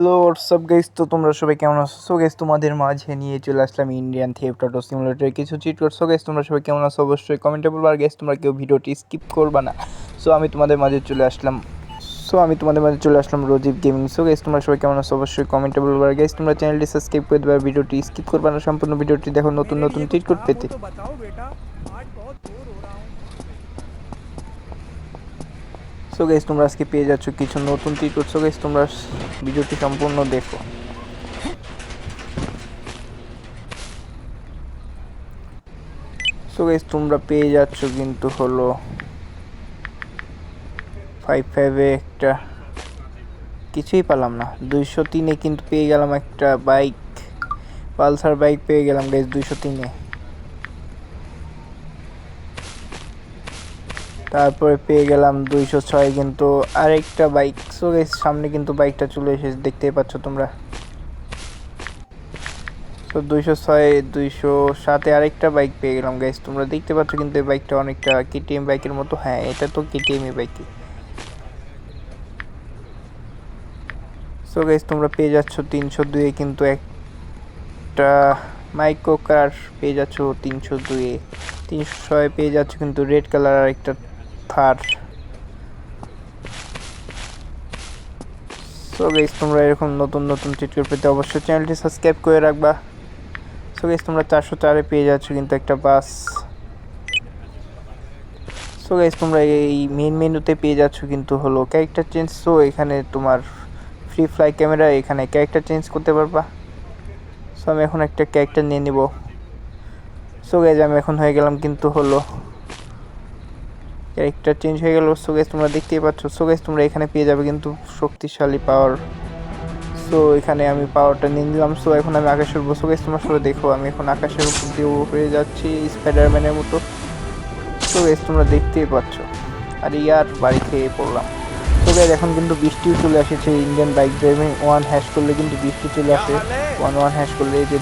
Hello WhatsApp guys, তো তোমরা সবাই কেমন আছো? সো গাইস, তোমাদের মাঝে নিয়ে চলে আসলাম ইন্ডিয়ান থেফট অটো সিমুলেটরের কিছু চিট কোড। সো গাইস, তোমরা সবাই কেমন আছো অবশ্যই কমেন্টে বলবা। আর গাইস, তোমরা কেউ ভিডিওটি স্কিপ করবা না। আমি তোমাদের মাঝে চলে আসলাম রোজিব গেমিং। সো গাইস, তোমরা সবাই কেমন আছো অবশ্যই কমেন্টে বলবা। আর গাইস, তোমরা চ্যানেলটি সাবস্ক্রাইব করে দেবা, ভিডিওটি স্কিপ করবা না, সম্পূর্ণ ভিডিওটি দেখো নতুন নতুন চিট কোড পেতে। সো গাইস, তোমরা আজকে পেয়ে যাচ্ছ কিছু নতুন চিট কোড। সো গাইস, তোমরা ভিডিওটি সম্পূর্ণ দেখো। সো গাইস, তোমরা পেয়ে যাচ্ছ কিন্তু হলো 55-এ একটা কিছুই পেলাম না, 203-এ কিন্তু পেয়ে গেলাম একটা বাইক, পালসার বাইক পেয়ে গেলাম গাইস 203-এ। তারপরে পেয়ে গেলাম 206 কিন্তু আরেকটা বাইক। সো গাইস, সামনে কিন্তু বাইকটা চলে এসেছে, দেখতেই পাচ্ছ তোমরা। তো 206 207-এ আরেকটা বাইক পেয়ে গেলাম গাইস, তোমরা দেখতে পাচ্ছ কিন্তু এই বাইকটা অনেকটা কেটিএম বাইকের মতো। হ্যাঁ, এটা তো কেটিএম বাইকই। সো গাইস, তোমরা পেয়ে যাচ্ছ 302-এ কিন্তু একটা মাইক্রো কার পেয়ে যাচ্ছ 302-এ। 306-এ পেয়ে যাচ্ছ কিন্তু রেড কালার আর একটা থার। সো গাইস, তোমরা এরকম নতুন নতুন চিটকুট পেতে অবশ্যই চ্যানেলটি সাবস্ক্রাইব করে রাখবা। সো গাইস, তোমরা 404-এ পেয়ে যাচ্ছ কিন্তু একটা বাস। সো গাইস, তোমরা এই মেন মেনুতে পেয়ে যাচ্ছ কিন্তু হলো ক্যারেক্টার চেঞ্জ। সো এখানে তোমার ফ্রি ফ্লাই ক্যামেরা, এখানে ক্যারেক্টার চেঞ্জ করতে পারবা। সো আমি এখন একটা ক্যারেক্টার নিয়ে নিব। সো গাইস, আমি এখন হয়ে গেলাম কিন্তু হলো ক্যারেক্টার চেঞ্জ হয়ে গেল। সো গাইস, তোমরা দেখতেই পাচ্ছ। সো গাইস, তোমরা এখানে পেয়ে যাবে কিন্তু শক্তিশালী পাওয়ার। সো এখানে আমি পাওয়ারটা নিয়ে নিলাম। সো এখন আমি আকাশে উঠবো। সো গাইস, তোমরা সবাই দেখো, আমি এখন আকাশের উপর দিয়ে হয়ে যাচ্ছি স্পাইডারম্যানের মতো। সো গাইস, তোমরা দেখতেই পাচ্ছ। আর ইয়ার বাড়ি খেয়ে পড়লাম। সো গাইস, এখন কিন্তু বৃষ্টিও চলে এসেছে। ইন্ডিয়ান বাইক ড্রাইভিং 1 হ্যাশ করলে কিন্তু বৃষ্টি চলে আসে। 1 হ্যাশ করলে এই যে